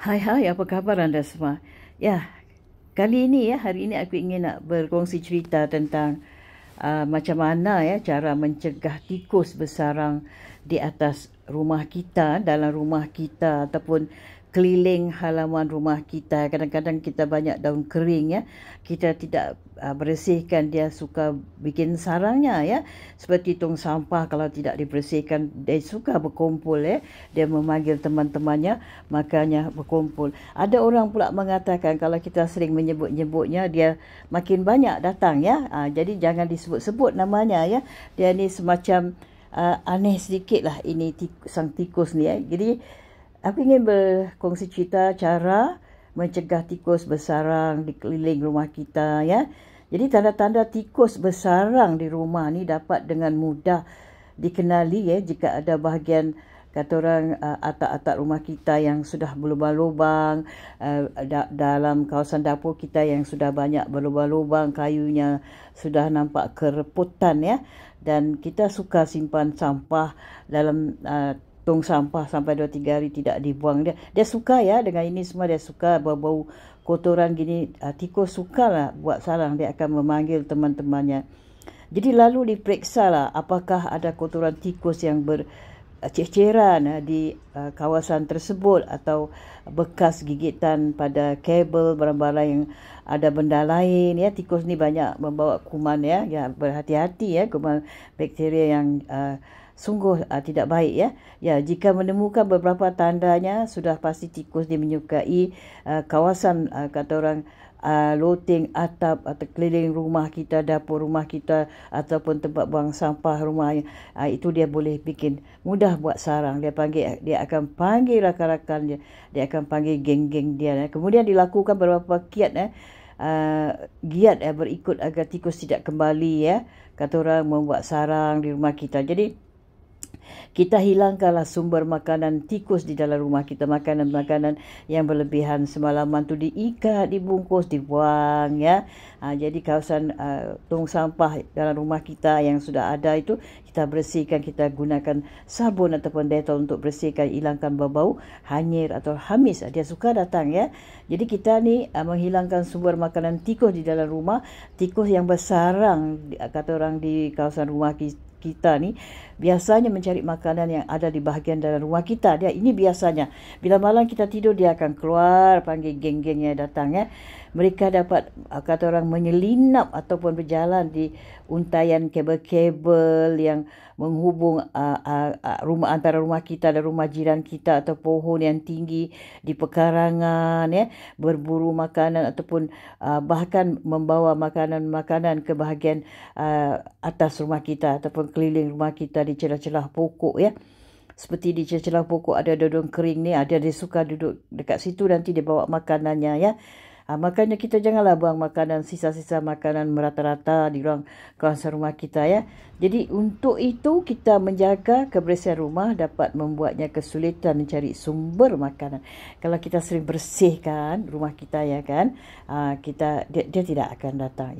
Hai hai, apa khabar anda semua? Ya, kali ini hari ini aku ingin nak berkongsi cerita tentang macam mana cara mencegah tikus bersarang di atas rumah kita, dalam rumah kita ataupun keliling halaman rumah kita. Kadang-kadang kita banyak daun kering kita tidak bersihkan, dia suka bikin sarangnya seperti tong sampah kalau tidak dibersihkan dia suka berkumpul dia memanggil teman-temannya, makanya berkumpul. Ada orang pula mengatakan kalau kita sering menyebut-nyebutnya dia makin banyak datang jadi jangan disebut-sebut namanya dia ni semacam aneh sedikit lah ini sang tikus ni Jadi aku ingin berkongsi cerita cara mencegah tikus bersarang di keliling rumah kita Jadi tanda-tanda tikus bersarang di rumah ni dapat dengan mudah dikenali jika ada bahagian kata orang atap-atap rumah kita yang sudah berlubang-lubang, dalam kawasan dapur kita yang sudah banyak berlubang-lubang, kayunya sudah nampak kereputan dan kita suka simpan sampah dalam tong sampah sampai 2-3 hari tidak dibuang. Dia suka dengan ini semua, dia suka bau-bau kotoran gini. Tikus sukalah buat sarang, dia akan memanggil teman-temannya. Jadi lalu diperiksa lah apakah ada kotoran tikus yang berceceran di kawasan tersebut atau bekas gigitan pada kabel, barang-barang yang ada benda lain Tikus ni banyak membawa kuman berhati-hati kuman bakteria yang sungguh tidak baik jika menemukan beberapa tandanya sudah pasti tikus dia menyukai kawasan kata orang loteng atap atau keliling rumah kita, dapur rumah kita ataupun tempat buang sampah rumah itu dia boleh bikin mudah buat sarang. Dia akan panggil rakan-rakan dia akan panggil geng-geng dia kemudian dilakukan beberapa giat berikut agar tikus tidak kembali kata orang membuat sarang di rumah kita. Jadi kita hilangkanlah sumber makanan tikus di dalam rumah kita. Makanan-makanan yang berlebihan semalaman tu diikat, dibungkus, dibuang jadi kawasan tong sampah dalam rumah kita yang sudah ada itu kita bersihkan, kita gunakan sabun ataupun Dettol untuk bersihkan, hilangkan bau-bau hanyir atau hamis. Dia suka datang Jadi kita ni menghilangkan sumber makanan tikus di dalam rumah. Tikus yang bersarang kata orang di kawasan rumah kita ni biasanya mencari makanan yang ada di bahagian dalam rumah kita. Ini biasanya bila malam kita tidur dia akan keluar panggil geng-geng yang datang Mereka dapat kata orang menyelinap ataupun berjalan di untaian kabel-kabel yang menghubung rumah antara rumah kita dan rumah jiran kita atau pohon yang tinggi di pekarangan berburu makanan ataupun bahkan membawa makanan-makanan ke bahagian atas rumah kita ataupun keliling rumah kita di celah-celah pokok Seperti di celah-celah pokok ada daun kering ni, dia suka duduk dekat situ, nanti dia bawa makanannya Makanya kita janganlah buang makanan, sisa-sisa makanan merata-rata di ruang kawasan rumah kita Jadi untuk itu kita menjaga kebersihan rumah dapat membuatnya kesulitan mencari sumber makanan. Kalau kita sering bersihkan rumah kita dia tidak akan datang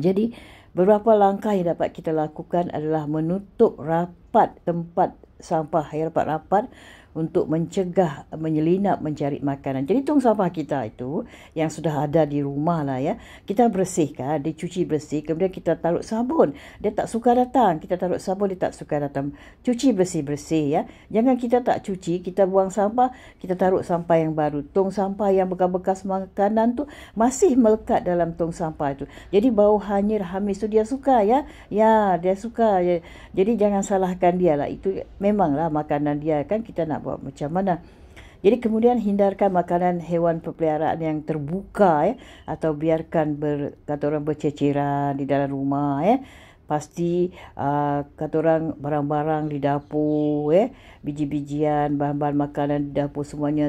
Jadi beberapa langkah yang dapat kita lakukan adalah menutup rapat tempat sampah rapat-rapat untuk mencegah menyelinap mencari makanan. Jadi tong sampah kita itu yang sudah ada di rumah kita bersihkan, dicuci bersih, kemudian kita taruh sabun. Dia tak suka datang, kita taruh sabun, dia tak suka datang. Cuci bersih-bersih Jangan kita tak cuci, kita buang sampah, kita taruh sampah yang baru. Tong sampah yang bekas-bekas makanan tu masih melekat dalam tong sampah itu. Jadi bau hanyir hamis tu dia suka dia suka Jadi jangan salahkan dia lah. Itu memanglah makanan dia kita nak buat macam mana. Jadi kemudian hindarkan makanan hewan peliharaan yang terbuka atau biarkan kata orang berceceran di dalam rumah Pasti kata orang barang-barang di dapur biji-bijian, bahan-bahan makanan di dapur semuanya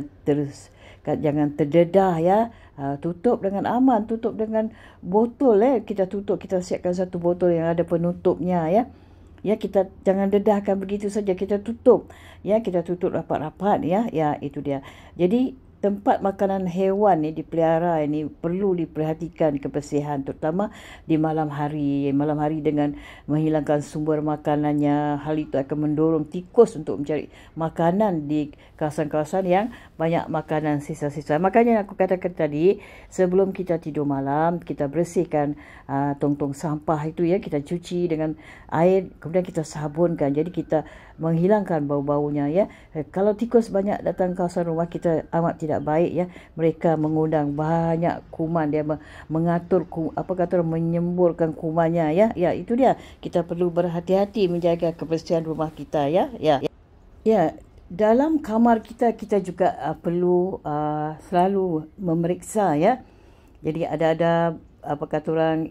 jangan terdedah tutup dengan aman, tutup dengan botol kita tutup, kita siapkan satu botol yang ada penutupnya kita jangan dedahkan begitu saja, kita tutup kita tutup rapat-rapat itu dia. Jadi tempat makanan hewan ni dipelihara ini perlu diperhatikan kebersihan, terutama di malam hari. Malam hari dengan menghilangkan sumber makanannya, hal itu akan mendorong tikus untuk mencari makanan di kawasan-kawasan yang banyak makanan sisa-sisa. Makanya aku katakan tadi, sebelum kita tidur malam, kita bersihkan tong-tong sampah itu ya, kita cuci dengan air, kemudian kita sabunkan. Jadi kita menghilangkan bau-baunya ya. Kalau tikus banyak datang kawasan rumah kita, amat tidak baik ya. Mereka mengundang banyak kuman, dia mengatur menyemburkan kumannya ya. Ya, itu dia. Kita perlu berhati-hati menjaga kebersihan rumah kita ya. Ya, dalam kamar kita juga perlu selalu memeriksa ya. Jadi ada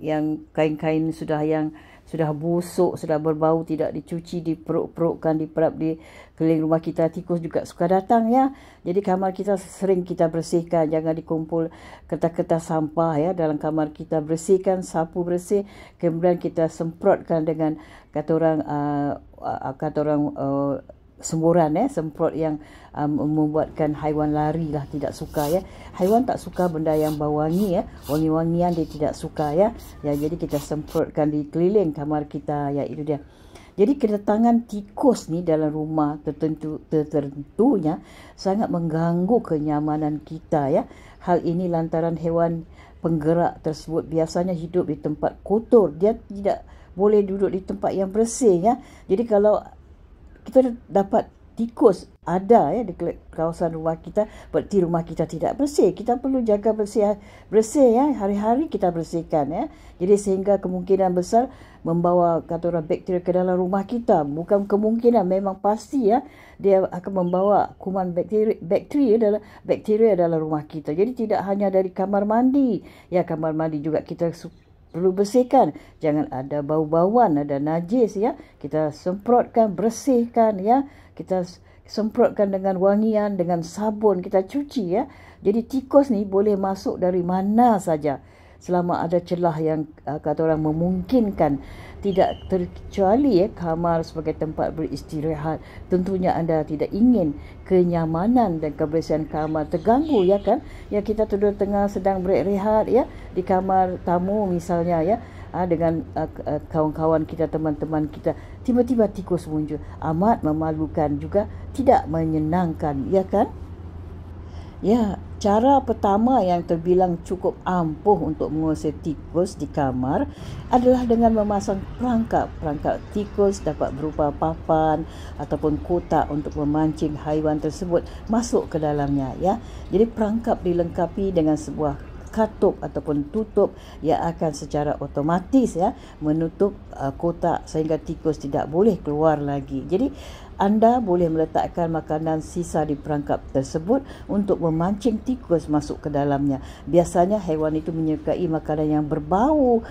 yang kain-kain sudah busuk, sudah berbau, tidak dicuci, diperuk-perukkan, diperap di keliling rumah kita. Tikus juga suka datang ya. Jadi kamar kita sering kita bersihkan, jangan dikumpul kertas-kertas sampah ya dalam kamar kita. Bersihkan, sapu bersih, kemudian kita semprotkan dengan semburan semprot yang membuatkan haiwan lari lah, tidak suka ya. Haiwan tak suka benda yang bau wangi ya, wangi-wangian dia tidak suka ya. Jadi kita semprotkan di keliling kamar kita ya, itu dia. Jadi kedatangan tikus ni dalam rumah tertentunya sangat mengganggu kenyamanan kita ya. Hal ini lantaran hewan penggerak tersebut biasanya hidup di tempat kotor, dia tidak boleh duduk di tempat yang bersih ya. Jadi kalau kita dapat tikus ada ya di kawasan rumah kita, berarti rumah kita tidak bersih. Kita perlu jaga bersih ya, hari-hari kita bersihkan ya. Jadi sehingga kemungkinan besar membawa bakteria ke dalam rumah kita. Bukan kemungkinan, memang pasti ya, dia akan membawa kuman bakteria dalam rumah kita. Jadi tidak hanya dari kamar mandi ya, kamar mandi juga kita perlu bersihkan. Jangan ada bau-bauan, ada najis ya. Kita semprotkan, bersihkan ya. Kita semprotkan dengan wangian, dengan sabun, kita cuci ya. Jadi tikus ni boleh masuk dari mana saja selama ada celah yang kata orang memungkinkan. Tidak terkecuali ya kamar sebagai tempat beristirahat. Tentunya anda tidak ingin kenyamanan dan kebersihan kamar terganggu ya kan. Ya, kita tidur tengah sedang berehat ya di kamar tamu misalnya ya, dengan kawan-kawan kita, teman-teman kita, tiba-tiba tikus muncul. Amat memalukan juga, tidak menyenangkan ya kan. Ya, cara pertama yang terbilang cukup ampuh untuk mengusir tikus di kamar adalah dengan memasang perangkap. Perangkap tikus dapat berupa papan ataupun kotak untuk memancing haiwan tersebut masuk ke dalamnya ya. Jadi perangkap dilengkapi dengan sebuah katup ataupun tutup yang akan secara otomatis ya menutup kotak sehingga tikus tidak boleh keluar lagi. Jadi anda boleh meletakkan makanan sisa di perangkap tersebut untuk memancing tikus masuk ke dalamnya. Biasanya haiwan itu menyukai makanan yang berbau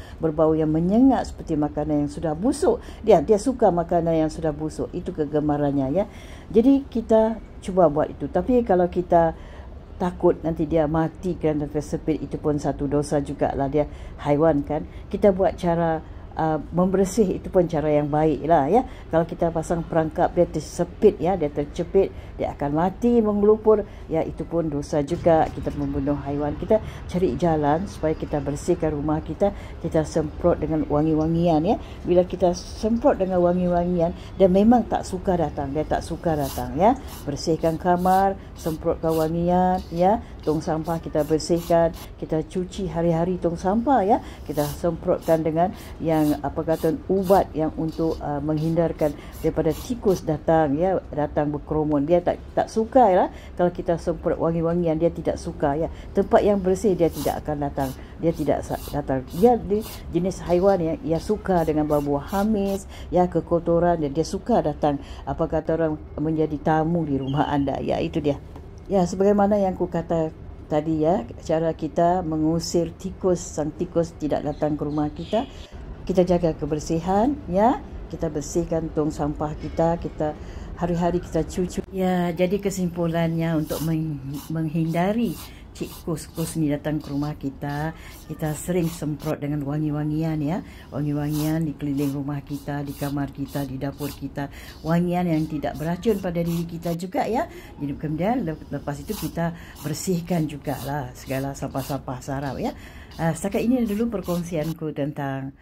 yang menyengat seperti makanan yang sudah busuk. Dia suka makanan yang sudah busuk. Itu kegemarannya ya. Jadi kita cuba buat itu. Tapi kalau kita takut nanti dia mati kerana tersepit, itu pun satu dosa jugalah, dia haiwan kan. Kita buat cara membersih, itu pun cara yang baik lah ya. Kalau kita pasang perangkap dia tersepit ya, dia tercepit, dia akan mati, mengelupur ya, itu pun dosa juga. Kita membunuh haiwan. Kita cari jalan supaya kita bersihkan rumah kita. Kita semprot dengan wangi-wangian ya. Bila kita semprot dengan wangi-wangian, dia memang tak suka datang, ya. Bersihkan kamar, semprotkan wangian ya. Tong sampah kita bersihkan, kita cuci hari-hari tong sampah ya. Kita semprotkan dengan yang ubat yang untuk menghindarkan daripada tikus datang ya, datang berkerumun. Dia tak suka ya kalau kita semprot wangi-wangian, dia tidak suka ya. Tempat yang bersih dia tidak akan datang. Dia tidak datang. Dia jenis haiwan yang suka dengan bau hamis ya, kekotoran, dia suka datang orang menjadi tamu di rumah anda ya. Itu dia. Ya, sebagaimana yang aku kata tadi ya, cara kita mengusir tikus, sang tikus tidak datang ke rumah kita. Kita jaga kebersihan ya, kita bersihkan tong sampah kita hari-hari kita cuci. Ya, jadi kesimpulannya untuk menghindari tikus ni datang ke rumah kita, kita sering semprot dengan wangi-wangian ya. Wangi-wangian di keliling rumah kita, di kamar kita, di dapur kita. Wangian yang tidak beracun pada diri kita juga ya. Jadi kemudian lepas itu kita bersihkan jugalah segala sampah-sampah sarap ya. Setakat ini dulu perkongsianku tentang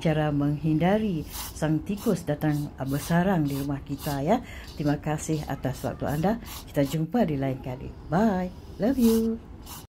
cara menghindari sang tikus datang bersarang di rumah kita ya. Terima kasih atas waktu anda. Kita jumpa di lain kali. Bye. Love you.